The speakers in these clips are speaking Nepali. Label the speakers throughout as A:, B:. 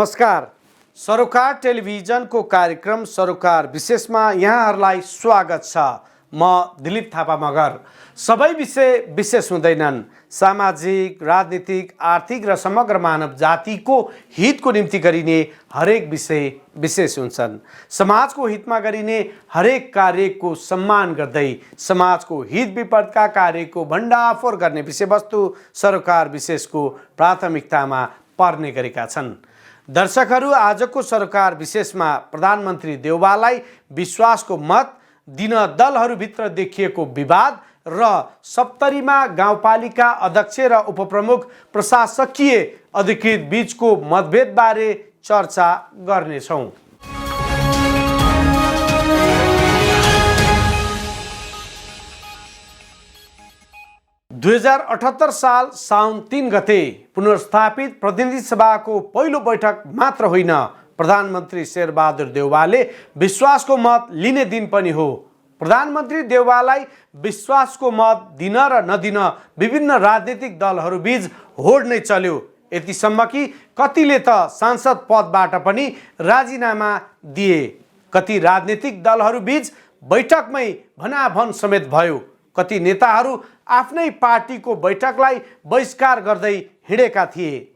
A: नमस्कार। सरोकार टेलिभिजनको कार्यक्रम सरोकार विशेषमा यहाँहरूलाई स्वागत छ। म दिलीप थापा मगर। सबै विषय विशेष हुँदैनन्। सामाजिक, राजनीतिक, आर्थिक र समग्र मानव जातिको हितको निम्ति गरिने हरेक विषय विशेष हुन्छन्। समाजको हितमा गरिने हरेक कार्यको सम्मान गर्दै समाजको हित विपदका कार्यको भण्डाफोर गर्ने विषयवस्तु सरोकार विशेषको प्राथमिकतामा पर्ने गरेका छन्। दर्शकहरू, आजको सरोकार विशेषमा प्रधानमन्त्री देउवालाई विश्वासको मत दिन दलहरूभित्र देखिएको विवाद र सप्तरीमा गाउँपालिका अध्यक्ष र उपप्रमुख प्रशासकीय अधिकृत बीचको मतभेदबारे चर्चा गर्नेछौँ। दुई हजार 78 साल साउन 3 गते पुनर्स्थापित प्रतिनिधि सभाको पहिलो बैठक मात्र होइन, प्रधानमन्त्री शेरबहादुर देउवाले विश्वासको मत लिने दिन पनि हो। प्रधानमन्त्री देउवालाई विश्वासको मत दिन र नदिन विभिन्न राजनीतिक दलहरूबीच होड नै चल्यो। यतिसम्म कि कतिले त सांसद पदबाट पनि राजीनामा दिए। कति राजनीतिक दलहरूबीच बैठकमै भनाभन समेत भयो। कति नेताहरू आफ्नै पार्टीको बैठकलाई बहिष्कार गर्दै हिँडेका थिए।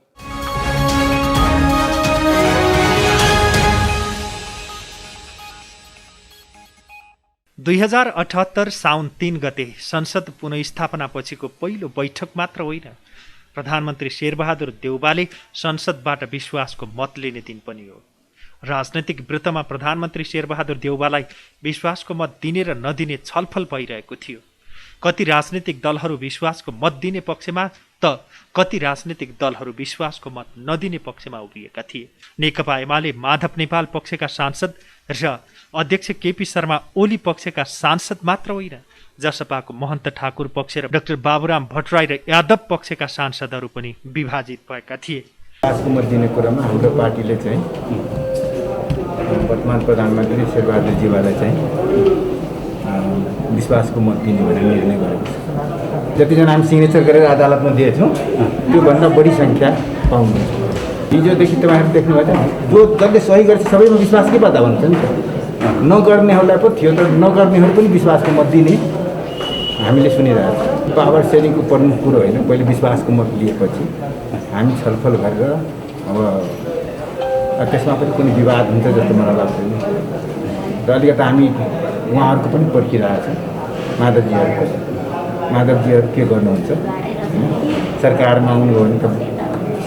B: दुई हजार 78 साउन 3 गते संसद पुनर्स्थापना पछिको पहिलो बैठक मात्र होइन, प्रधानमन्त्री शेरबहादुर देउवाले संसदबाट विश्वासको मत लिने दिन पनि हो। राजनैतिक वृत्तमा प्रधानमन्त्री शेरबहादुर देउवालाई विश्वासको मत दिने र नदिने छलफल भइरहेको थियो। कति राजनीतिक दलहरू विश्वासको मत दिने पक्षमा त कति राजनीतिक दलहरू विश्वासको मत नदिने पक्षमा उभिएका थिए। नेकपा एमाले माधव नेपाल पक्षका सांसद र अध्यक्ष केपी शर्मा ओली पक्षका सांसद मात्र होइन, जसपाको महन्त ठाकुर पक्ष र डाक्टर बाबुराम भट्टराई र यादव पक्षका सांसदहरू पनि विभाजित भएका थिए।
C: विश्वासको मत दिने कुरामा हाम्रो पार्टीले चाहिँ वर्तमान प्रधानमन्त्री शेरबहादुर देउवालाई चाहिँ विश्वासको मत दिने भनेर निर्णय गरेको छ। जतिजना हामी सिग्नेचर गरेर अदालतमा दिएछौँ त्योभन्दा बढी सङ्ख्या पाउनुहुन्छ। हिजोदेखि तपाईँहरू देख्नुभएको जो जसले सही गर्छ सबैमा विश्वासकै पत्ता भन्छ नि त। नगर्नेहरूलाई पो थियो, तर नगर्नेहरू पनि विश्वासको मत दिने हामीले सुनिरहेको छौँ। पावर सेयरिङको प्रमुख कुरो होइन, पहिले विश्वासको मत लिएपछि हामी छलफल गरेर अब त्यसमा पनि कुनै विवाद हुन्छ जस्तो मलाई लाग्दैन। र अलिकति हामी उहाँहरूको पनि पर्खिरहेको छ। माधवजीहरू के गर्नुहुन्छ, सरकारमा आउनुभयो भने त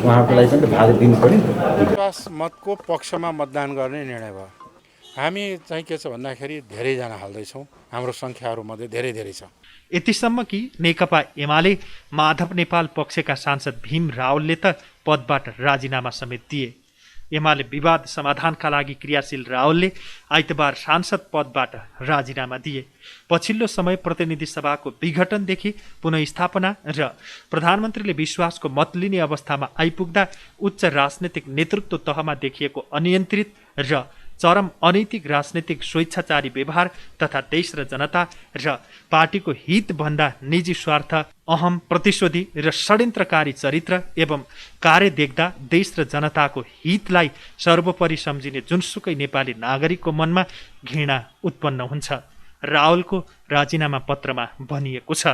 C: उहाँको लागि पनि त भाग दिनु पऱ्यो नि त।
D: विश्वास मतको पक्षमा मतदान गर्ने निर्णय भयो। हामी चाहिँ के छ भन्दाखेरि धेरैजना हाल्दैछौँ, हाम्रो सङ्ख्याहरूमध्ये धेरै छ।
B: यतिसम्म कि नेकपा एमाले माधव नेपाल पक्षका सांसद भीम रावलले त पदबाट राजीनामा समेत दिए। एमाले विवाद समाधानका लागि क्रियाशील रावलले आइतबार सांसद पदबाट राजीनामा दिए। पछिल्लो समय प्रतिनिधि सभाको विघटनदेखि पुनर्स्थापना र प्रधानमन्त्रीले विश्वासको मत लिने अवस्थामा आइपुग्दा उच्च राजनैतिक नेतृत्व तहमा देखिएको अनियन्त्रित र चरम अनैतिक राजनैतिक स्वेच्छाचारी व्यवहार तथा देश र जनता र पार्टीको हितभन्दा निजी स्वार्थ, अहम, प्रतिशोधी र षड्यन्त्रकारी चरित्र एवं कार्य देख्दा देश र जनताको हितलाई सर्वोपरि सम्झिने जुनसुकै नेपाली नागरिकको मनमा घृणा उत्पन्न हुन्छ, रावलको राजीनामा पत्रमा भनिएको छ।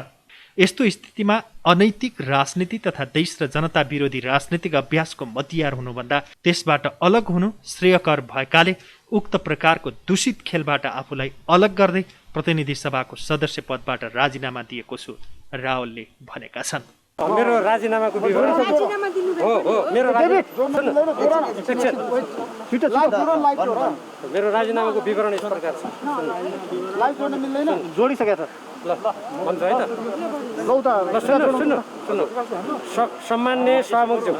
B: यस्तो स्थितिमा अनैतिक राजनीति तथा देश र जनता विरोधी राजनीतिक अभ्यासको मतियार हुनुभन्दा त्यसबाट अलग हुनु श्रेयकर भएकाले उक्त प्रकारको दूषित खेलबाट आफूलाई अलग गर्दै प्रतिनिधि सभाको सदस्य पदबाट राजीनामा दिएको छु, रावलले भनेका छन्।
E: मेरो राजीनामाको विवरण मेरो राजीनामाको विवरण यस प्रकार छ। जोडिसकेको छ भन्छ होइन। सुन्नु सम्मान्य सभामुखज्यू,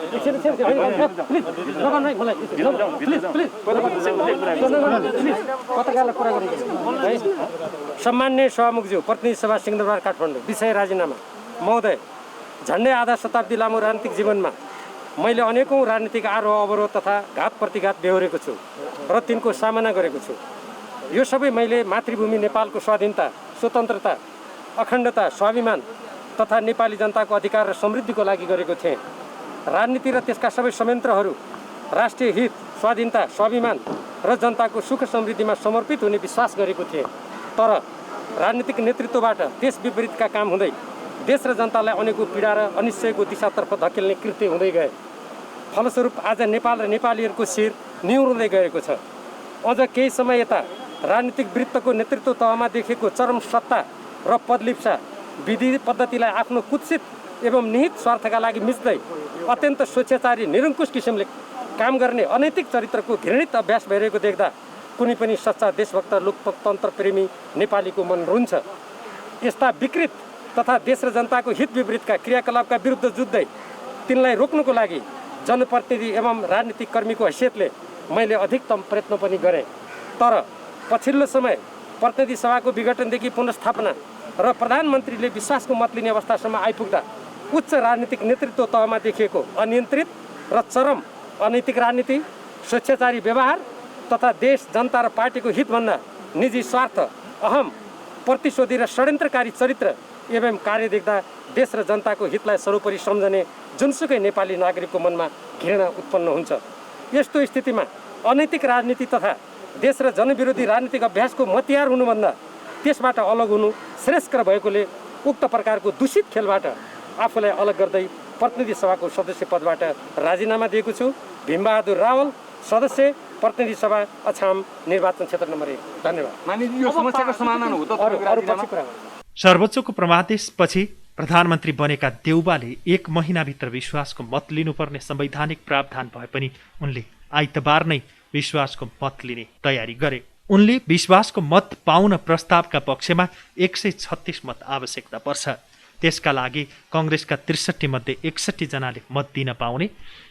E: पत्रकारलाई कुरा गर्नु है। सम्मान्य सभामुखज्यू, प्रतिनिधि सभा सिंहदरबार काठमाडौँ, विषय राजीनामा। महोदय, झन्डै आधा शताब्दी लामो राजनीतिक जीवनमा मैले अनेकौँ राजनीतिक आरोह अवरोध तथा घात प्रतिघात बेहोरेको छु र तिनको सामना गरेको छु। यो सबै मैले मातृभूमि नेपालको स्वाधीनता, स्वतन्त्रता, अखण्डता, स्वाभिमान तथा नेपाली जनताको अधिकार र समृद्धिको लागि गरेको थिएँ। राजनीति र त्यसका सबै संयन्त्रहरू राष्ट्रिय हित, स्वाधीनता, स्वाभिमान र जनताको सुख समृद्धिमा समर्पित हुने विश्वास गरेको थिएँ। तर राजनीतिक नेतृत्वबाट त्यस विपरीतका काम हुँदै देश र जनतालाई अनेकौँ पीडा र अनिश्चयको दिशातर्फ धकेल्ने कृत्य हुँदै गए। फलस्वरूप आज नेपाल र नेपालीहरूको शिर निहुर्दै गएको छ। अझ केही समय यता राजनीतिक वृत्तको नेतृत्व तहमा देखेको चरम सत्ता र पदलिप्सा विधि पद्धतिलाई आफ्नो कुत्सित एवं निहित स्वार्थका लागि मिच्दै अत्यन्त स्वेच्छाचारी निरङ्कुश किसिमले काम गर्ने अनैतिक चरित्रको घृणित अभ्यास भइरहेको देख्दा कुनै पनि सच्चा देशभक्त लोकतन्त्र प्रेमी नेपालीको मन रुन्छ। यस्ता विकृत तथा देश र जनताको हित विपरीतका क्रियाकलापका विरुद्ध जुझ्दै तिनलाई रोक्नुको लागि जनप्रतिनिधि एवं राजनीतिक कर्मीको हैसियतले मैले अधिकतम प्रयत्न पनि गरेँ। तर पछिल्लो समय प्रतिनिधि सभाको विघटनदेखि पुनर्स्थापना र प्रधानमन्त्रीले विश्वासको मत लिने अवस्थासम्म आइपुग्दा उच्च राजनीतिक नेतृत्व तहमा देखिएको अनियन्त्रित र चरम अनैतिक राजनीति, स्वेच्छाचारी व्यवहार तथा देश, जनता र पार्टीको हितभन्दा निजी स्वार्थ, अहम, प्रतिशोधी र षड्यन्त्रकारी चरित्र एवं कार्य देख्दा देश र जनताको हितलाई सर्वोपरि सम्झने जुनसुकै नेपाली नागरिकको मनमा घृणा उत्पन्न हुन्छ। यस्तो स्थितिमा अनैतिक राजनीति तथा देश र जनविरोधी राजनीतिक अभ्यासको मतियार हुनुभन्दा त्यसबाट अलग हुनु श्रेष्ठकर भएकोले उक्त प्रकारको दूषित खेलबाट आफूलाई अलग गर्दै प्रतिनिधि सभाको सदस्य पदबाट राजीनामा दिएको छु। भीमबहादुर रावल, सदस्य, प्रतिनिधि सभा, अछाम, निर्वाचन क्षेत्र नम्बर 1। धन्यवाद।
F: यो समस्याको समाधान हो त?
B: सर्वोच्चको प्रमादेशपछि प्रधानमन्त्री बनेका देउबाले 1 महिनाभित्र विश्वासको मत लिनुपर्ने संवैधानिक प्रावधान भए पनि उनले आइतबार नै विश्वासको मत लिने तयारी गरे। उनले विश्वासको मत पाउन प्रस्तावका पक्षमा 136 मत आवश्यकता पर्छ। त्यसका लागि कङ्ग्रेसका 63 मध्ये 61 जनाले मत दिन पाउने,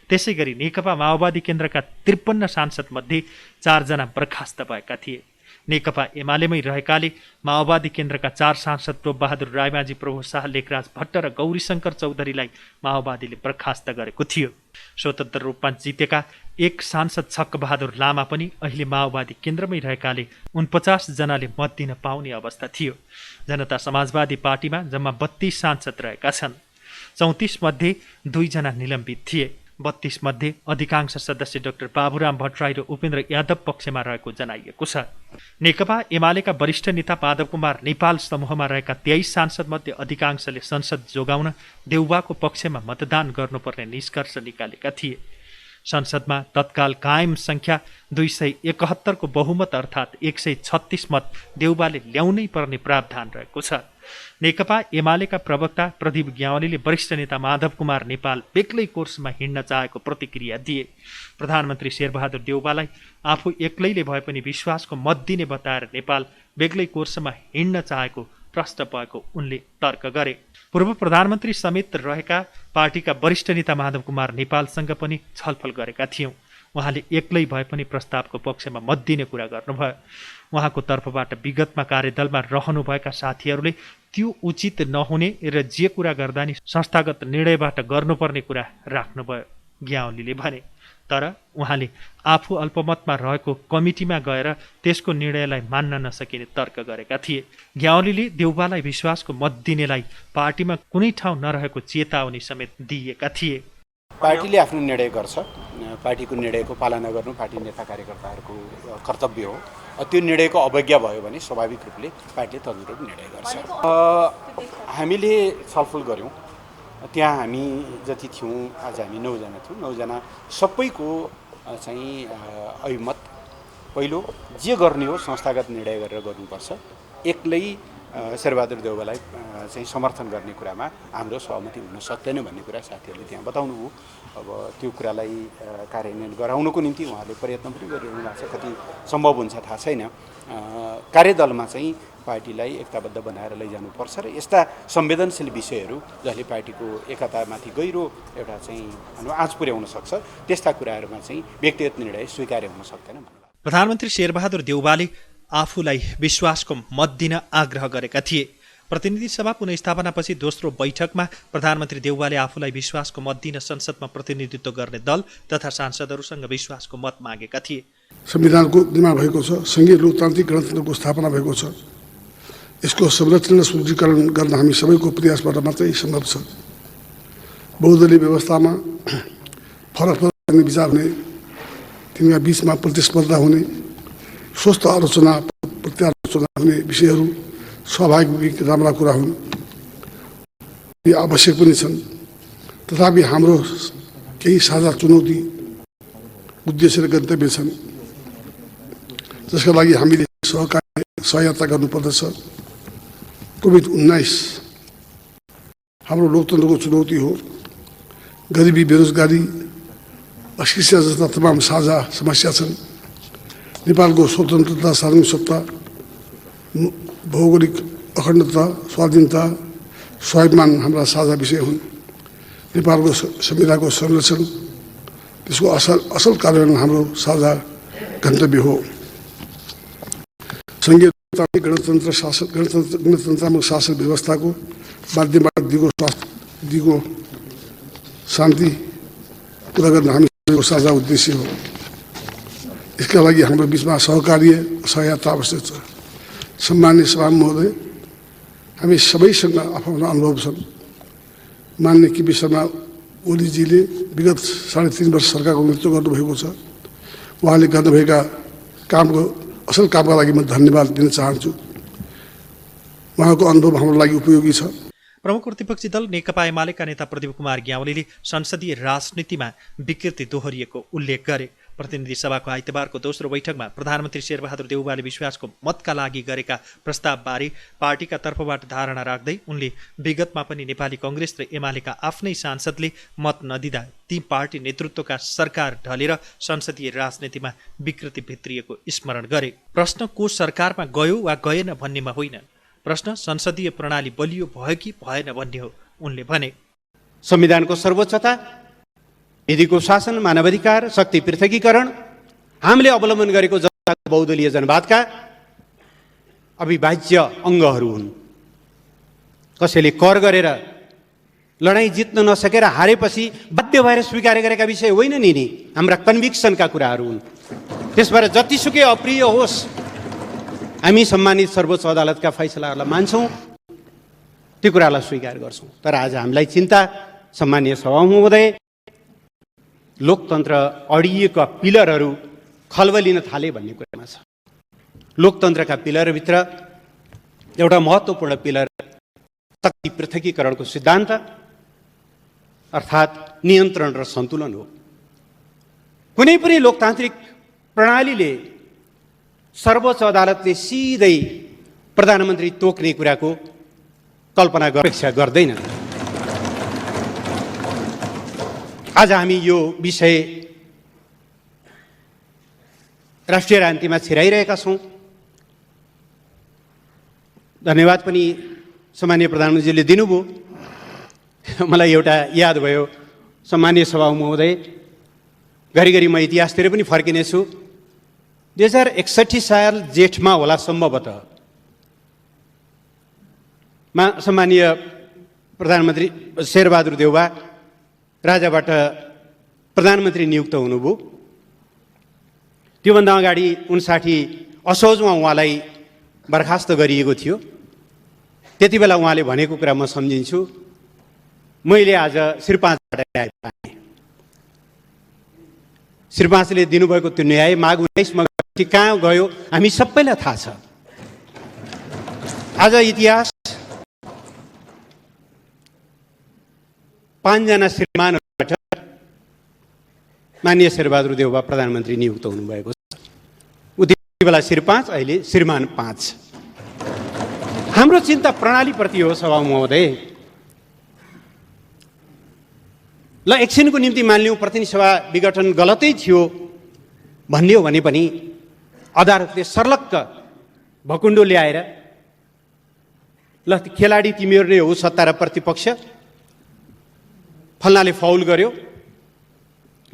B: त्यसै गरी नेकपा माओवादी केन्द्रका 53 सांसद मध्ये 4 जना बर्खास्त भएका थिए। नेकपा एमालेमै रहेकाले माओवादी केन्द्रका 4 सांसद टोपबहादुर रायमाझी, प्रभु शाह, लेखराज भट्ट र गौरीशङ्कर चौधरीलाई माओवादीले बर्खास्त गरेको थियो। स्वतन्त्र रूपमा जितेका 1 सांसद छक्कबहादुर लामा पनि अहिले माओवादी केन्द्रमै रहेकाले 49 जनाले मत दिन पाउने अवस्था थियो। जनता समाजवादी पार्टीमा जम्मा 32 सांसद रहेका छन्। 34 मध्ये 2 जना निलम्बित थिए। 32 मध्ये अधिकांश सदस्य डाक्टर बाबुराम भट्टराई र उपेन्द्र यादव पक्षमा रहेको जनाइएको छ। नेकपा एमालेका वरिष्ठ नेता माधव कुमार नेपाल समूहमा रहेका 23 सांसद मध्ये अधिकांशले संसद जोगाउन देउबाको पक्षमा मतदान गर्नुपर्ने निष्कर्ष निकालेका थिए। संसदमा तत्काल कायम संख्या 271 को बहुमत अर्थात् 136 मत देउबाले ल्याउनै पर्ने प्रावधान रहेको छ। नेकपा एमालेका प्रवक्ता प्रदीप ग्यावालीले वरिष्ठ नेता माधव कुमार नेपाल बेग्लै कोर्समा हिँड्न चाहेको प्रतिक्रिया दिए। प्रधानमन्त्री शेरबहादुर देउबालाई आफू एक्लैले भए पनि विश्वासको मत दिने बताएर नेपाल बेग्लै कोर्समा हिँड्न चाहेको प्रश्न भएको उनले तर्क गरे। पूर्व प्रधानमन्त्री समेत रहेका पार्टीका वरिष्ठ नेता माधव कुमार नेपालसँग पनि छलफल गरेका थियौँ। उहाँले एक्लै भए पनि प्रस्तावको पक्षमा मत दिने कुरा गर्नुभयो। उहाँको तर्फबाट विगतमा कार्यदलमा रहनुभएका साथीहरूले त्यो उचित नहुने र जे कुरा गर्दा नि संस्थागत निर्णयबाट गर्नुपर्ने कुरा राख्नुभयो, ग्यावालीले भने। तर उहाँले आफू अल्पमतमा रहेको कमिटीमा गएर त्यसको निर्णयलाई मान्न नसकिने तर्क गरेका थिए। ग्यावालीले देउबालाई विश्वासको मत दिनेलाई पार्टीमा कुनै ठाउँ नरहेको चेतावनी समेत दिएका थिए।
G: पार्टीले आफ्नो निर्णय गर्छ, पार्टीको निर्णयको पालना गर्नु पार्टी नेता कार्यकर्ताहरूको कर्तव्य हो। त्यो निर्णयको अवज्ञा भयो भने स्वाभाविक रूपले पार्टीले तदनुरूप निर्णय गर्छ। हामीले छलफल गऱ्यौँ, त्यहाँ हामी जति थियौँ, आज हामी 9 जना थियौँ। 9 जना सबैको चाहिँ अभिमत पहिलो जे गर्ने हो संस्थागत निर्णय गरेर गर्नुपर्छ। एक्लै शेरबहादुर देउबालाई चाहिँ समर्थन गर्ने कुरामा हाम्रो सहमति हुन सक्दैन भन्ने कुरा साथीहरूले त्यहाँ बताउनुभयो। अब त्यो कुरालाई कार्यान्वयन गराउनको निम्ति उहाँहरूले प्रयत्न पनि गरिरहनु भएको छ। कति सम्भव हुन्छ थाहा छैन। कार्यदलमा चाहिँ पार्टीलाई एकताबद्ध बनाएर लैजानुपर्छ र यस्ता संवेदनशील विषयहरू जसले पार्टीको एकतामाथि गहिरो एउटा चाहिँ आँच पुर्याउन सक्छ, त्यस्ता कुराहरूमा चाहिँ व्यक्तिगत निर्णय स्वीकार्य हुन सक्दैन।
B: प्रधानमन्त्री शेरबहादुर देउबाले आफूलाई विश्वासको मत दिन आग्रह गरेका थिए। प्रतिनिधि सभा पुनर्स्थापनापछि दोस्रो बैठकमा प्रधानमन्त्री देउबाले आफूलाई विश्वासको मत दिन संसदमा प्रतिनिधित्व गर्ने दल तथा सांसदहरूसँग विश्वासको मत मागेका थिए।
H: संविधानको दिनमा भएको छ, संघीय लोकतान्त्रिक गणतन्त्रको स्थापना भएको छ। यसको संरक्षण र सुदृढीकरण गर्न हामी सबैको प्रयासबाट मात्रै सम्भव छ। बहुदलीय व्यवस्थामा फरक फरक विचार हुने, तिनका बिचमा प्रतिस्पर्धा हुने, स्वस्थ आलोचना प्रत्यालोचना हुने विषयहरू स्वाभाविक राम्रा कुरा हुन्, यी आवश्यक पनि छन्। तथापि हाम्रो केही साझा चुनौती, उद्देश्य र गन्तव्य छन्, जसका लागि हामीले सहायता गर्नुपर्दछ। कोभिड-19 हाम्रो लोकतन्त्रको चुनौती हो। गरिबी, बेरोजगारी, अशिक्षा जस्ता तमाम साझा समस्या छन्। नेपालको स्वतन्त्रता, सार्वजनिक सत्ता, भौगोलिक अखण्डता, स्वाधीनता, स्वाभिमान हाम्रा साझा विषय हुन्। नेपालको संविधानको संरक्षण, त्यसको असल कार्यान्वयन हाम्रो साझा गन्तव्य हो। सङ्घीय गणतन्त्रात्मक शासन व्यवस्थाको माध्यमबाट दिगो शान्ति पुरा गर्न हामी सबैको साझा उद्देश्य हो। यसका लागि हाम्रो बिचमा सहकार्य सहायता आवश्यक छ। सम्माननीय सभा महोदय, हामी सबैसँग आफ्नो अनुभव छन्। मान्य केपी शर्मा ओलीजीले विगत 3.5 वर्ष सरकारको नेतृत्व गर्नुभएको छ। उहाँले गर्नुभएका असल कामका लागि म धन्यवाद दिन चाहन्छु। उहाँको अनुभव हाम्रो लागि उपयोगी छ।
B: प्रमुख प्रतिपक्षी दल नेकपा एमालेका नेता प्रदीप कुमार ग्यावालीले संसदीय राजनीतिमा विकृति दोहोरिएको उल्लेख गरे। प्रतिनिधि सभाको आइतबारको दोस्रो बैठकमा प्रधानमन्त्री शेरबहादुर देउवाले विश्वासको मतका लागि गरेका प्रस्तावबारे पार्टीका तर्फबाट धारणा राख्दै उनले विगतमा पनि नेपाली कङ्ग्रेस र एमालेका आफ्नै सांसदले मत नदिँदा ती पार्टी नेतृत्वका सरकार ढलेर संसदीय राजनीतिमा विकृति भित्रिएको स्मरण गरे। प्रश्न को सरकारमा गयो वा गएन भन्नेमा होइन, प्रश्न संसदीय प्रणाली बलियो भयो कि भएन भन्ने हो। उनले भने,
G: संविधानको सर्वोच्चता, विधिको शासन, मानवाधिकार, शक्ति पृथकीकरण हामीले अवलम्बन गरेको जनताको बहुदलीय जनवादका अविभाज्य अङ्गहरू हुन्। कसैले कर गरेर लडाईँ जित्न नसकेर हारेपछि बाध्य भएर स्वीकार गरेका विषय होइन नि, हाम्रा कन्भिक्सनका कुराहरू हुन्। त्यसबाट जतिसुकै अप्रिय होस्, हामी सम्मानित सर्वोच्च अदालतका फैसलाहरूलाई मान्छौँ, त्यो कुरालाई स्वीकार गर्छौँ। तर आज हामीलाई चिन्ता, सम्मानीय सभा महोदय, लोकतन्त्र अडिएका पिलरहरू खल्बलिन थाले भन्ने कुरामा छ। लोकतन्त्रका पिलरभित्र एउटा महत्त्वपूर्ण पिलर शक्ति पृथकीकरणको सिद्धान्त अर्थात् नियन्त्रण र सन्तुलन हो। कुनै पनि लोकतान्त्रिक प्रणालीले सर्वोच्च अदालतले सिधै प्रधानमन्त्री तोक्ने कुराको कल्पना अपेक्षा गर्दैन। आज हामी यो विषय राष्ट्रिय राजनीतिमा छिराइरहेका छौँ। धन्यवाद पनि सम्मानीय प्रधानमन्त्रीले दिनुभयो। मलाई एउटा याद भयो, सम्मानीय सभा महोदय, घरिघरि म इतिहासतिर पनि फर्किनेछु। 2061 साल जेठमा होला सम्भवतः, सम्मानीय प्रधानमन्त्री शेरबहादुर देउवा राजाबाट प्रधानमन्त्री नियुक्त हुनुभयो। त्योभन्दा अगाडि 59 असोजमा उहाँलाई बर्खास्त गरिएको थियो। त्यति बेला उहाँले भनेको कुरा म सम्झिन्छु, मैले आज श्री 5बाट न्याय पाएँ। श्री 5ले दिनुभएको त्यो न्याय माघ 19मा कहाँ गयो हामी सबैलाई थाहा छ। आज इतिहास 5 जना श्रीमानबाट माननीय शेरबहादुर देउवा प्रधानमन्त्री नियुक्त हुनुभएको छ। उति बेला श्री 5, अहिले श्रीमान 5। हाम्रो चिन्ता प्रणालीप्रति हो सभा महोदय। ल एकछिनको निम्ति मानिलिउँ प्रतिनिधि सभा विघटन गलतै थियो भन्ने हो भने पनि अदालतले सर्लक्क भकुण्डो ल्याएर ल खेलाडी तिमीहरू नै हो, सत्ता र प्रतिपक्ष, फल्नाले फाउल गर्यो,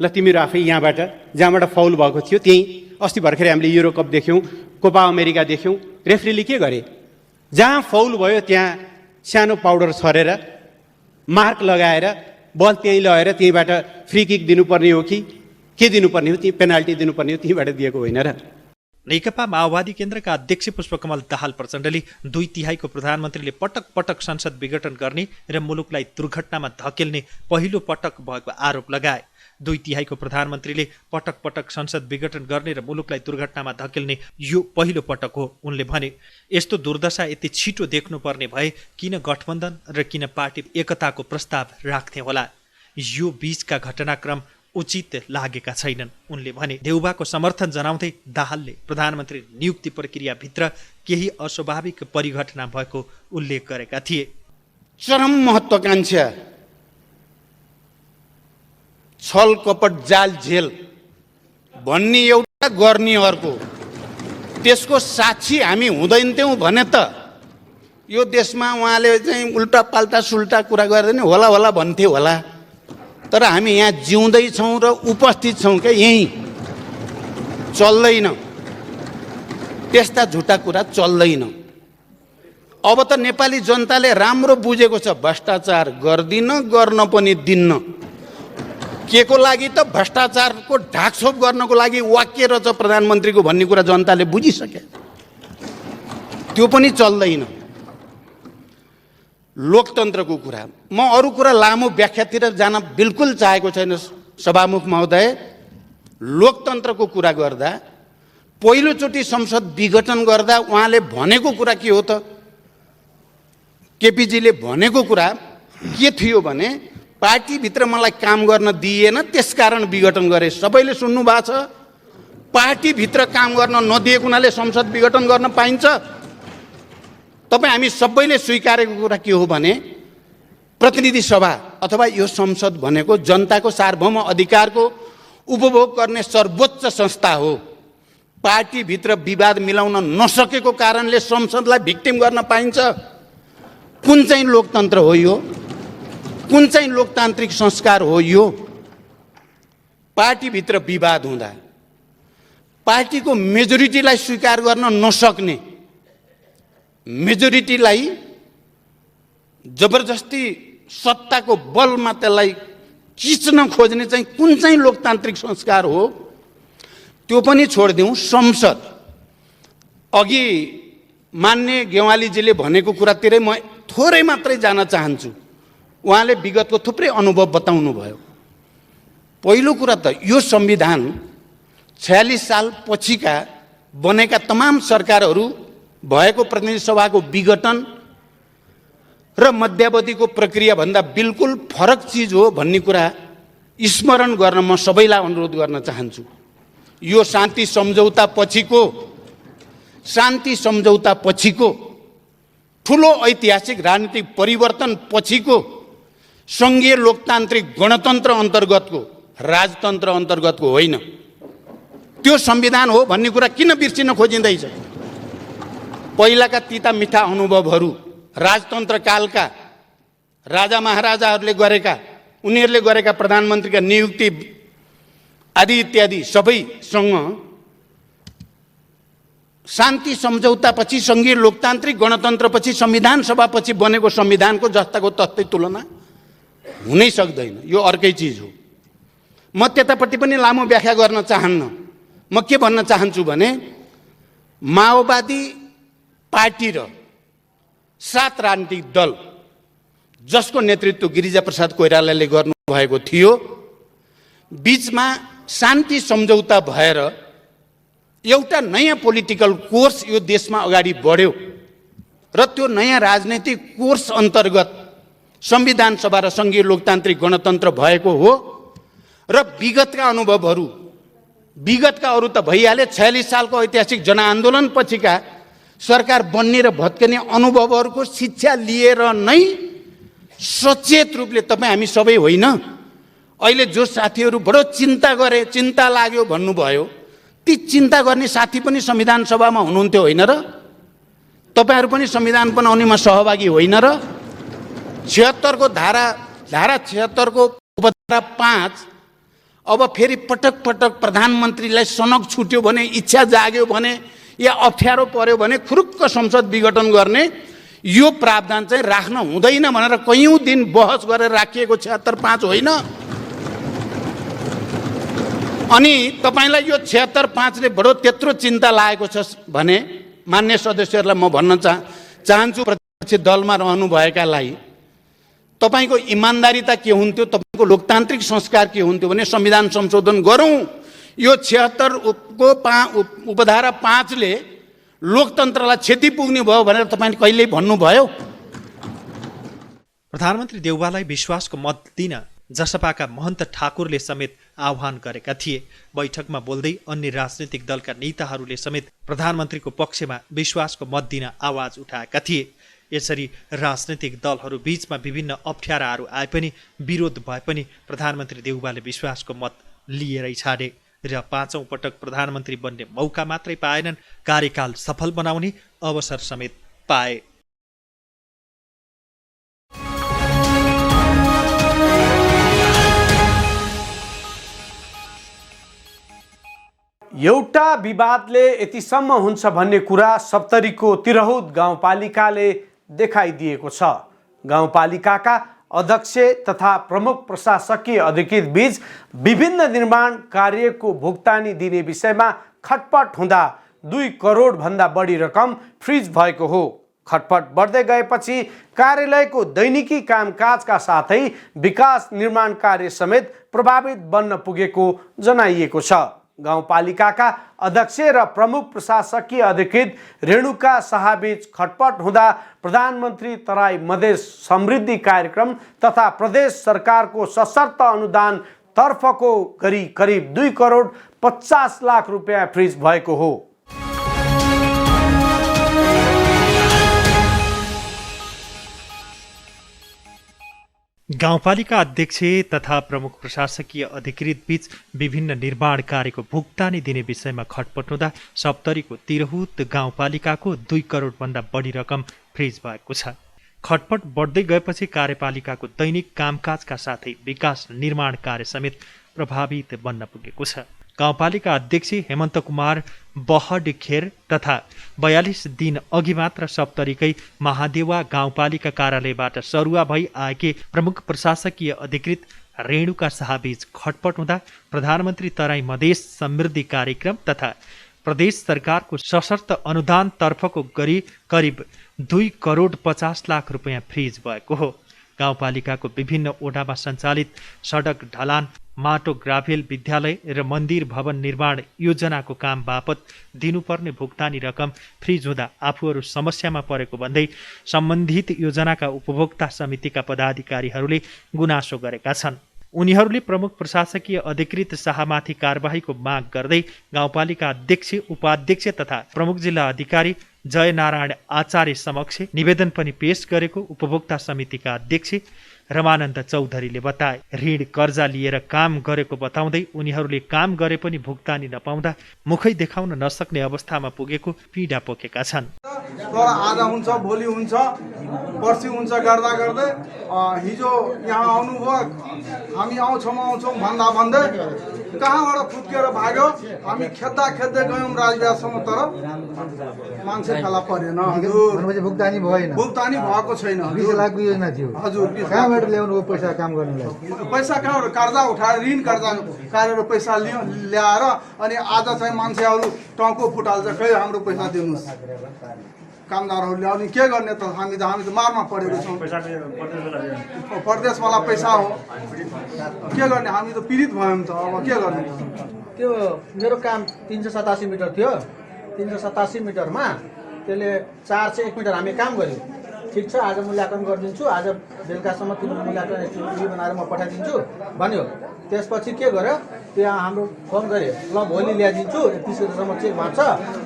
G: ल तिमीहरू आफै यहाँबाट जहाँबाट फाउल भएको थियो त्यहीँ। अस्ति भर्खरै हामीले युरो कप देख्यौँ, कोपा अमेरिका देख्यौँ। रेफ्रीले के गरे, जहाँ फाउल भयो त्यहाँ सानो पाउडर छरेर मार्क लगाएर बल त्यहीँ लगेर त्यहीँबाट फ्री किक दिनुपर्ने हो कि के दिनुपर्ने हो, त्यहीँ पेनाल्टी दिनुपर्ने हो, त्यहीँबाट दिएको होइन र।
B: नेकपा माओवादी केन्द्रका अध्यक्ष पुष्पकमल दाहाल प्रचण्डले 2/3 प्रधानमन्त्रीले पटक पटक संसद विघटन गर्ने र मुलुकलाई दुर्घटनामा धकेल्ने पहिलो पटक भएको आरोप लगाए। 2/3 प्रधानमन्त्रीले पटक पटक संसद विघटन गर्ने र मुलुकलाई दुर्घटनामा धकेल्ने यो पहिलो पटक हो। उनले भने यस्तो दुर्दशा यति छिटो देख्नुपर्ने भए किन गठबन्धन र किन पार्टी एकताको प्रस्ताव राख्थे होला। यो बीचका घटनाक्रम उचित लागेका छैनन्। उनले भने देउबाको समर्थन जनाउँदै दाहालले प्रधानमन्त्री नियुक्ति प्रक्रियाभित्र केही अस्वाभाविक परिघटना भएको उल्लेख गरेका थिए।
G: चरम महत्वाकांक्षा, छल कपट जाल झेल भन्ने एउटा गर्ने अर्को, त्यसको साक्षी हामी हुँदैन थियौँ भने त यो देशमा उहाँले चाहिँ उल्टा पाल्टा सुल्टा कुरा गर्दैन होला होला भन्थे होला। तर हामी यहाँ जिउँदैछौँ र उपस्थित छौँ क्या, यहीँ चल्दैन, त्यस्ता झुटा कुरा चल्दैन। अब त नेपाली जनताले राम्रो बुझेको छ, भ्रष्टाचार गर्दिन, गर्न पनि दिन्न। के को लागि त भ्रष्टाचारको ढाकछोप गर्नको लागि वाक्य रहेछ प्रधानमन्त्रीको भन्ने कुरा जनताले बुझिसके, त्यो पनि चल्दैन। लोकतन्त्रको कुरा, म अरू कुरा लामो व्याख्यातिर जान बिल्कुल चाहेको छैन सभामुख महोदय। लोकतन्त्रको कुरा गर्दा पहिलोचोटि संसद विघटन गर्दा उहाँले भनेको कुरा के हो त? केपीजीले भनेको कुरा के थियो भने पार्टीभित्र मलाई काम गर्न दिएन त्यसकारण विघटन गरे। सबैले सुन्नु भएको छ, पार्टीभित्र काम गर्न नदिएको हुनाले संसद विघटन गर्न पाइन्छ। तपाईँ हामी सबैले स्वीकारेको कुरा के हो भने प्रतिनिधि सभा अथवा यो संसद भनेको जनताको सार्वभौम अधिकारको उपभोग गर्ने सर्वोच्च संस्था हो। पार्टीभित्र विवाद मिलाउन नसकेको कारणले संसदलाई भिक्टिम गर्न पाइन्छ। कुन चाहिँ लोकतन्त्र हो यो? कुन चाहिँ लोकतान्त्रिक संस्कार हो यो? पार्टीभित्र विवाद हुँदा पार्टीको मेजोरिटीलाई स्वीकार गर्न नसक्ने, मेजोरिटीलाई जबरजस्ती सत्ताको बलमा त्यसलाई खिच्न खोज्ने चाहिँ कुन चाहिँ लोकतान्त्रिक संस्कार हो? त्यो पनि छोडिदिउँ। संसद अघि मान्य गेवालीजीले भनेको कुरातिरै म थोरै मात्रै जान चाहन्छु। उहाँले विगतको थुप्रै अनुभव बताउनु भयो। पहिलो कुरा त यो संविधान 46 साल पछिका बनेका तमाम सरकारहरू भएको प्रतिनिधि सभाको विघटन र मध्यावधिको प्रक्रिया भन्दा बिल्कुल फरक चिज हो भन्ने कुरा स्मरण गर्न म सबैलाई अनुरोध गर्न चाहन्छु। यो शान्ति सम्झौता पछिको ठुलो ऐतिहासिक राजनीतिक परिवर्तन पछिको सङ्घीय लोकतान्त्रिक गणतन्त्र अन्तर्गतको, राजतन्त्र अन्तर्गतको होइन। त्यो संविधान हो भन्ने कुरा किन बिर्सिन खोजिँदैछ? पहिलाका तिता मिठा अनुभवहरू, राजतन्त्र कालका राजा महाराजाहरूले गरेका, उनीहरूले गरेका प्रधानमन्त्रीका नियुक्ति आदि इत्यादि सबैसँग शान्ति सम्झौतापछि सङ्घीय लोकतान्त्रिक गणतन्त्रपछि संविधान सभापछि बनेको संविधानको जस्ताको तस्तै तुलना हुनै सक्दैन। यो अर्कै चिज हो। म त्यतापट्टि पनि लामो व्याख्या गर्न चाहन्न। म के भन्न चाहन्छु भने माओवादी पार्टी र 7 राजनीतिक दल जसको नेतृत्व गिरिजाप्रसाद कोइरालाले गर्नुभएको थियो, बीचमा शान्ति सम्झौता भएर एउटा नयाँ पोलिटिकल कोर्स यो देशमा अगाडि बढ्यो र त्यो नयाँ राजनैतिक कोर्स अन्तर्गत संविधान सभा र सङ्घीय लोकतान्त्रिक गणतन्त्र भएको हो। र विगतका अनुभवहरू, विगतका अरू त भइहाले, 46 सालको ऐतिहासिक जनआन्दोलन पछिका सरकार बन्ने र भत्कने अनुभवहरूको शिक्षा लिएर नै सचेत रूपले तपाईँ हामी सबै होइन, अहिले जो साथीहरू बडो चिन्ता लाग्यो भन्नुभयो, ती चिन्ता गर्ने साथी पनि संविधान सभामा हुनुहुन्थ्यो होइन र? तपाईँहरू पनि संविधान बनाउनेमा सहभागी होइन र? 76 को धारा 76 को उपधारा 5 अब फेरि पटक पटक प्रधानमन्त्रीलाई सनक छुट्यो भने, इच्छा जाग्यो भने या अप्ठ्यारो पर्यो भने खुरुक्क संसद विघटन गर्ने यो प्रावधान चाहिँ राख्न हुँदैन भनेर कयौँ दिन बहस गरेर राखिएको 76(5) होइन। अनि तपाईँलाई यो 76(5) ले बडो त्यत्रो चिन्ता लागेको छ भने मान्य सदस्यहरूलाई म भन्न चाहन्छु, प्रतिपक्षी दलमा रहनुभएकालाई तपाईँको इमान्दारिता के हुन्थ्यो, तपाईँको लोकतान्त्रिक संस्कार के हुन्थ्यो भने संविधान संशोधन गरौँ। यो 76 को उपधारा 5 ले लोकतन्त्रलाई क्षति पुग्ने भयो भनेर तपाईँले कहिल्यै भन्नुभयो?
B: प्रधानमन्त्री देउवालाई विश्वासको मत दिन जसपाका महन्त ठाकुरले समेत आह्वान गरेका थिए। बैठकमा बोल्दै अन्य राजनीतिक दलका नेताहरूले समेत प्रधानमन्त्रीको पक्षमा विश्वासको मत दिन आवाज उठाएका थिए। यसरी राजनीतिक दलहरू बीचमा विभिन्न अप्ठ्याराहरू आए पनि विरोध भए पनि प्रधानमन्त्री देउवाले विश्वासको मत लिएरै छाडे र 5औं पटक प्रधानमन्त्री बन्ने मौका मात्रै पाएनन्, कार्यकाल सफल बनाउने अवसर समेत पाए।
A: एउटा विवादले यतिसम्म हुन्छ भन्ने कुरा सप्तरीको तिरहुत गाउँपालिकाले देखाइदिएको छ। गाउँपालिकाका अध्यक्ष तथा प्रमुख प्रशासकीय अधिकृत बीच विभिन्न निर्माण कार्यको भुक्तानी दिने विषयमा खटपट हुँदा 2 करोड भन्दा बढी रकम फ्रिज भएको हो। खटपट बढ्दै गएपछि कार्यालयको दैनिकी कामकाजका साथै विकास निर्माण कार्य समेत प्रभावित बन्न पुगेको जनाइएको छ। गाउँपालिकाका अध्यक्ष र प्रमुख प्रशासकीय अधिकृत रेणुका शाहबीच खटपट हुँदा प्रधानमन्त्री तराई मधेस समृद्धि कार्यक्रम तथा प्रदेश सरकारको सशर्त अनुदान तर्फको गरी करिब 2 करोड 50 लाख रुपियाँ फ्रिज भएको हो।
B: गाउँपालिका अध्यक्ष तथा प्रमुख प्रशासकीय अधिकृत बीच विभिन्न निर्माण कार्यको भुक्तानी दिने विषयमा खटपट हुँदा सप्तरीको तिरहुत गाउँपालिकाको 2 करोड भन्दा बढी रकम फ्रिज भएको छ। खटपट बढ्दै गएपछि कार्यपालिकाको दैनिक कामकाजका साथै विकास निर्माण कार्य समेत प्रभावित बन्न पुगेको छ। गाउँपालिका अध्यक्ष हेमन्त कुमार बहडखेर तथा 42 दिन अघि मात्र सप्तरीकै महादेवा गाउँपालिका कार्यालयबाट सरुवा भई आएकी प्रमुख प्रशासकीय अधिकृत रेणुका शाहबीच खटपट हुँदा प्रधानमन्त्री तराई मधेस समृद्धि कार्यक्रम तथा प्रदेश सरकारको सशर्त अनुदान तर्फको गरी करिब 2 करोड 50 लाख रुपियाँ फ्रिज भएको हो। गाउँपालिकाको विभिन्न ओडामा सञ्चालित सडक ढलान, माटो ग्राभेल विद्यालय र मन्दिर भवन निर्माण योजनाको काम बापत दिनुपर्ने भुक्तानी रकम फ्रिज हुँदा आफूहरू समस्यामा परेको भन्दै सम्बन्धित योजनाका उपभोक्ता समितिका पदाधिकारीहरूले गुनासो गरेका छन्। उनीहरूले प्रमुख प्रशासकीय अधिकृत शाहमाथि कारबाहीको माग गर्दै गाउँपालिका अध्यक्ष, उपाध्यक्ष तथा प्रमुख जिल्ला अधिकारी जयनारायण आचार्य समक्ष निवेदन पनि पेश गरेको उपभोक्ता समितिका अध्यक्ष रमानन्द चौधरीले बताए। ऋण कर्जा लिएर काम गरेको बताउँदै उनीहरूले काम गरे पनि भुक्तानी नपाउँदा मुखै देखाउन नसक्ने अवस्थामा पुगेको पीडा पोखेका छन्।
I: आज हुन्छ, भोलि हुन्छ, पर्सि हुन्छ गर्दा गर्दै हिजो यहाँ आउनुभयो, हामी आउँछौँ भन्दा भन्दै कहाँबाट फुत्केर भाग्यो। हामी खेद्दा गयौँ राजव्यासम्म, तर मान्छे फेला परेन।
C: भुक्तानी भएन,
I: भुक्तानी भएको छैन।
C: 20 लाखको योजना थियो।
I: हजुर,
C: कहाँबाट ल्याउनु पैसा काम गर्नुलाई?
I: पैसा कहाँबाट? कर्जा उठाएर, ऋण कर्जा काटेर पैसा ल्याएर अनि आज चाहिँ मान्छेहरू टाउको फुटाल्छ, खै हाम्रो पैसा दिनुहोस्। कामदारहरूले अनि के गर्ने त? हामी त मारमा परेको छौँ। परदेशवाला पैसा हो, के गर्ने? हामी त पीडित भयौँ त, अब के गर्ने?
J: त्यो मेरो काम 387 मिटर थियो। 387 मिटरमा त्यसले 4 से 1 मिटर हामी काम गऱ्यौँ। ठिक छ, आज मूल्याङ्कन गरिदिन्छु, आज बेलुकासम्म तिम्रो मूल्याङ्कन एस्टिमेट बनाएर म पठाइदिन्छु भन्यो। त्यसपछि के गर्यो, त्यहाँ हाम्रो फोन गरे, ल भोलि ल्याइदिन्छु, 31 गतेसम्म चेक भाँच्छ।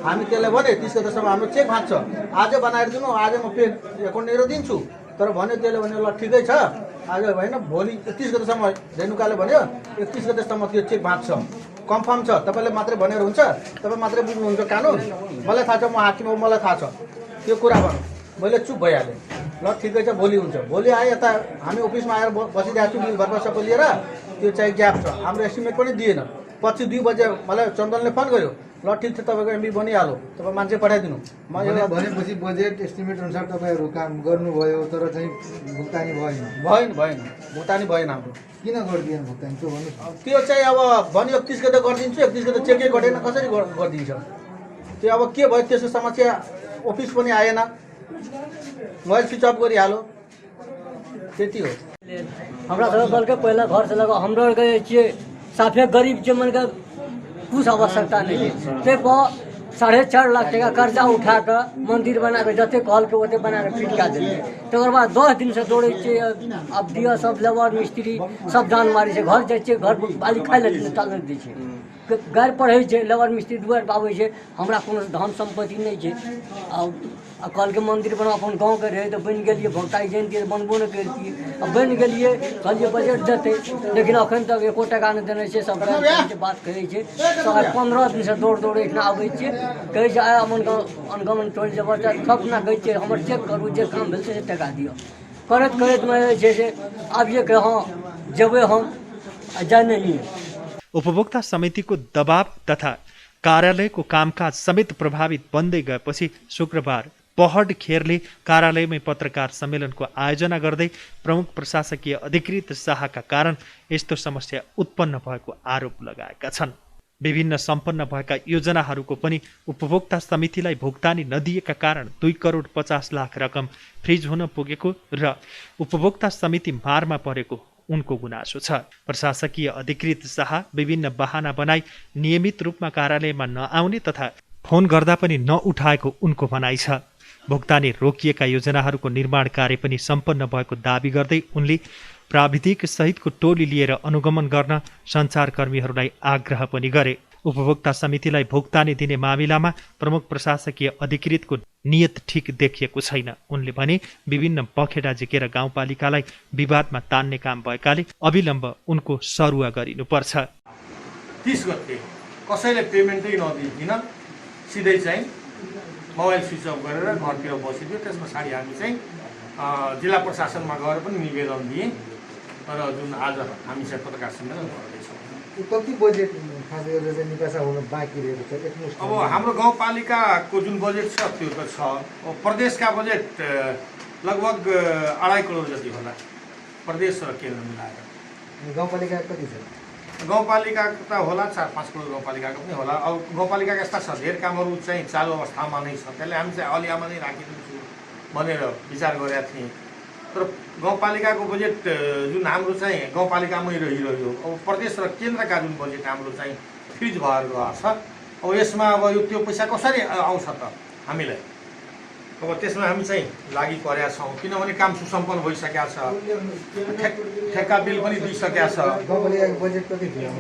J: हामी त्यसलाई भने 30 गतेसम्म हाम्रो चेक भाँच्छ, आज बनाएर दिनु, आज म पे एकाउन्ट लिएर दिन्छु। तर भन्यो त्यसले भन्यो ल ठिकै छ, आज होइन भोलि 31 गतेसम्म रेणुकाले भन्यो 31 गतेसम्म त्यो चेक भाँच्छ, कन्फर्म छ। तपाईँले मात्रै भनेर हुन्छ? तपाईँ मात्रै बुझ्नुहुन्छ कानुन? मलाई थाहा छ, म हाकिम हो, मलाई थाहा छ त्यो कुरा भन्नु। मैले चुप भइहालेँ। ल ठिकै छ, भोलि हुन्छ। भोलि आएँ, यता हामी अफिसमा आएर बसिरहेको छु बिल भर्खर सबै लिएर। त्यो चाहिँ ग्याप छ, हाम्रो एस्टिमेट पनि दिएन। पछि 2 बजे मलाई चन्दनले फोन गर्यो, ल ठिक छ तपाईँको एमबी बनिहाल्यो, तपाईँ मान्छे पठाइदिनु। म
C: भनेपछि बजेट एस्टिमेट अनुसार तपाईँहरू काम गर्नुभयो, तर चाहिँ भुक्तानी भएन। भुक्तानी भएन हाम्रो। किन गरिदिएन भुक्तानी त्यो भन्नुहोस्?
J: त्यो चाहिँ अब भन्यो 31 गते गरिदिन्छु, 31 गते चेकै गरेन, कसरी गरिदिन्छ? त्यो अब के भयो, त्यसको समस्या अफिस पनि आएन, मोबाइल स्विच अफ गरिहाल्यो। त्यति हो।
K: हमरा सब बल्कि पहिला घर से लगा हाम्रो के छिए साफे गरीब जे मन के कुछ आवश्यकता नहीं है ते 4.5 लाख टका कर्जा उठा के मंदिर बना के जते कहल के ओते बना के फिट का देलिए। तकर बाद 10 दिन से दौड़े छिए, अब दिया सब लेबर मिस्त्री सब जान मारी छै, घर जाइ छिए घर बाली खाइ ले टाल दै छै, घर पढ़े छै, लेबर मिस्त्री दुआर पाबै छै, हमरा कोनो धन संपत्ति नहीं छै। आ कहल के मंदिर बना अपन गाँव के रहे तो बन गए, भोटाई जयंती बनबो नहीं करती, अब बन गए कहलिए बजट देते, लेकिन अखन तक 1 टका नहीं देने से सब बात कहे छे। 15 दिन से दौड़ दौड़ इतना आबै छे, कहे छै आया मन अनगमन टोल जबरदस्त ठप ना कहै छै हमर चेक करू जे काम भेल से टका दियो, करत करत में जे छै आब ये कह हां जेबै हम जाने नहीं।
B: उपभोक्ता समितिको दबाव तथा कार्यालयको कामकाज समेत प्रभावित बन्दै गएपछि शुक्रबार पहड खेरले कार्यालयमै पत्रकार सम्मेलनको आयोजना गर्दै प्रमुख प्रशासकीय अधिकृत शाहका कारण यस्तो समस्या उत्पन्न भएको आरोप लगाएका छन्। विभिन्न सम्पन्न भएका योजनाहरूको पनि उपभोक्ता समितिलाई भुक्तानी नदिएका कारण 2.50 लाख रकम फ्रिज हुन पुगेको र उपभोक्ता समिति मारमा परेको उनको गुनासो छ। प्रशासकीय अधिकृत शाह विभिन्न बहाना बनाई नियमित रूपमा कार्यालयमा नआउने तथा फोन गर्दा पनि नउठाएको उनको भनाइ छ। भुक्तानी रोकिएका योजनाहरूको निर्माण कार्य पनि सम्पन्न भएको दाबी गर्दै उनले प्राविधिक सहितको टोली लिएर अनुगमन गर्न सञ्चारकर्मीहरूलाई आग्रह पनि गरे। उपभोक्ता समितिलाई भुक्तानी दिने मामिलामा प्रमुख प्रशासकीय अधिकृतको नियत ठिक देखिएको छैन। उनले भने विभिन्न पखेटा झिकेर गाउँपालिकालाई विवादमा तान्ने काम भएकाले अविलम्ब उनको सरुवा गरिनुपर्छ।
L: 30 गते कसैले पेमेन्टै नदिइकन सिधै चाहिँ मोबाइल स्विच अफ गरेर घरतिर बसिदियो। त्यस पछाडि हामी चाहिँ जिल्ला प्रशासनमा गएर पनि निवेदन दिए र जुन आज हामी चाहिँ पत्रकार सम्मेलन गर्दैछौँ।
C: कति बजेट खास गरेर चाहिँ निकासा हुन बाँकी रहेको छ?
L: अब हाम्रो गाउँपालिकाको जुन बजेट छ त्यो त छ, प्रदेशका बजेट लगभग 2.5 करोड जति होला, प्रदेश र केन्द्र मिलाएर।
C: गाउँपालिका कति छ?
L: गाउँपालिका त होला 4-5 करोड गाउँपालिकाको पनि होला। अब गाउँपालिकाका यस्ता छ धेर कामहरू चाहिँ चालु अवस्थामा नै छ, त्यसले हामी चाहिँ अलियामा नै राखिदिन्छु भनेर विचार गरेका थियौँ। तर गाउँपालिकाको बजेट जुन हाम्रो चाहिँ गाउँपालिकामै रहिरह्यो, अब प्रदेश र केन्द्रका जुन बजेट हाम्रो चाहिँ फ्रिज भएर गएको छ। अब यसमा अब त्यो पैसा कसरी आउँछ त हामीलाई? अब त्यसमा हामी चाहिँ लागि परेका छौँ, किनभने काम सुसम्पन्न भइसकेका छ, ठेक्का बिल पनि दिइसकेका छ।
C: गाउँपालिकाको बजेट कति थियो?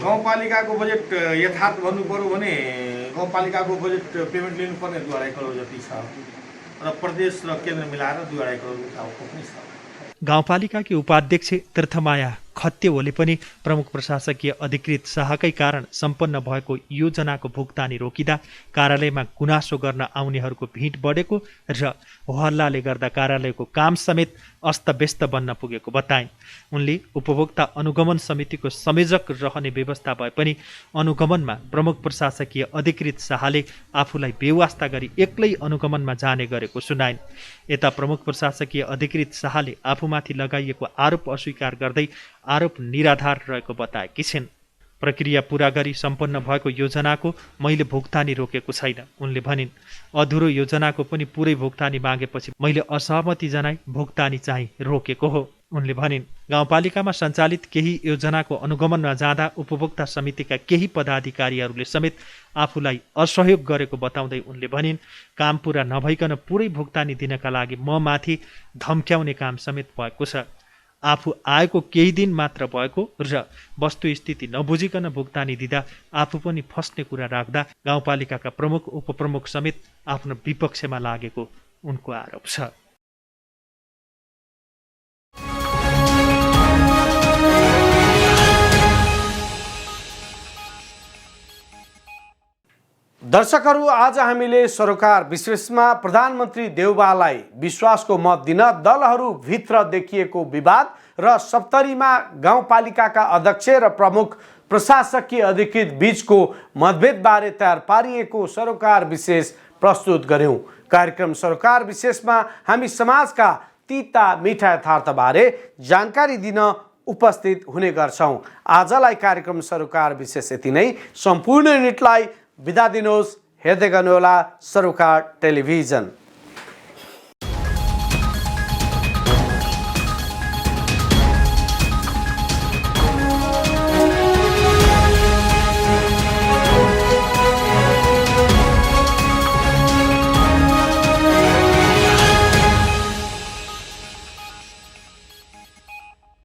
L: गाउँपालिकाको बजेट यथार्थ भन्नु पर्यो भने गाउँपालिकाको बजेट पेमेन्ट लिनुपर्ने 2.5 करोड जति छ र प्रदेश र केन्द्र मिलाएर 2.5 करोड उठाएको पनि छ।
B: गाउँपालिकाकी उपाध्यक्ष तीर्थमाया खत्तेओले पनि प्रमुख प्रशासकीय अधिकृत शाहकै कारण सम्पन्न भएको योजनाको भुक्तानी रोकिँदा कार्यालयमा गुनासो गर्न आउनेहरूको भिड बढेको र हल्लाले गर्दा कार्यालयको काम समेत अस्तव्यस्त बन्न पुगेको बताइन्। उनले उपभोक्ता अनुगमन समितिको संयोजक रहने व्यवस्था भए पनि अनुगमनमा प्रमुख प्रशासकीय अधिकृत शाहले आफूलाई बेवास्ता गरी एक्लै अनुगमनमा जाने गरेको सुनाइन्। यता प्रमुख प्रशासकीय अधिकृत शाहले आफूमाथि लगाइएको आरोप अस्वीकार गर्दै आरोप निराधार रहेको बताएकी छिन्। प्रक्रिया पूरा गरी सम्पन्न भएको योजनाको मैले भुक्तानी रोकेको छैन उनले भनिन्। अधुरो योजनाको पनि पुरै भुक्तानी मागेपछि मैले असहमति जनाई भुक्तानी चाहिँ रोकेको हो उनले भनिन्। गाउँपालिकामा सञ्चालित केही योजनाको अनुगमनमा जाँदा उपभोक्ता समितिका केही पदाधिकारीहरूले समेत आफूलाई असहयोग गरेको बताउँदै उनले भनिन्, काम पूरा नभइकन पुरै भुक्तानी दिनका लागि म माथि धम्क्याउने काम समेत भएको छ। आफू आएको केही दिन मात्र भएको र वस्तुस्थिति नबुझिकन भुक्तानी दिँदा आफू पनि फस्ने कुरा राख्दा गाउँपालिकाका प्रमुख उपप्रमुख समेत आफ्नो विपक्षमा लागेको उनको आरोप छ।
A: दर्शकहरू, आज हामीले सरोकार विशेषमा प्रधानमन्त्री देउबालाई विश्वासको मत दिन दलहरू भित्र देखिएको विवाद र सप्तरीमा गाउँपालिकाका अध्यक्ष र प्रमुख प्रशासकीय अधिकृत बीचको मतभेदबारे तयार पारिएको सरोकार विशेष प्रस्तुत गर्यौं। कार्यक्रम सरोकार विशेषमा हामी समाजका तीता मिठा यथार्थबारे जानकारी दिन उपस्थित हुने गर्छौं। आजलाई कार्यक्रम सरोकार विशेष यति नै। सम्पूर्ण युनिटलाई बिदा दिनुहोस्। हेर्दै गर्नुहोला सरोकार टेलिभिजन।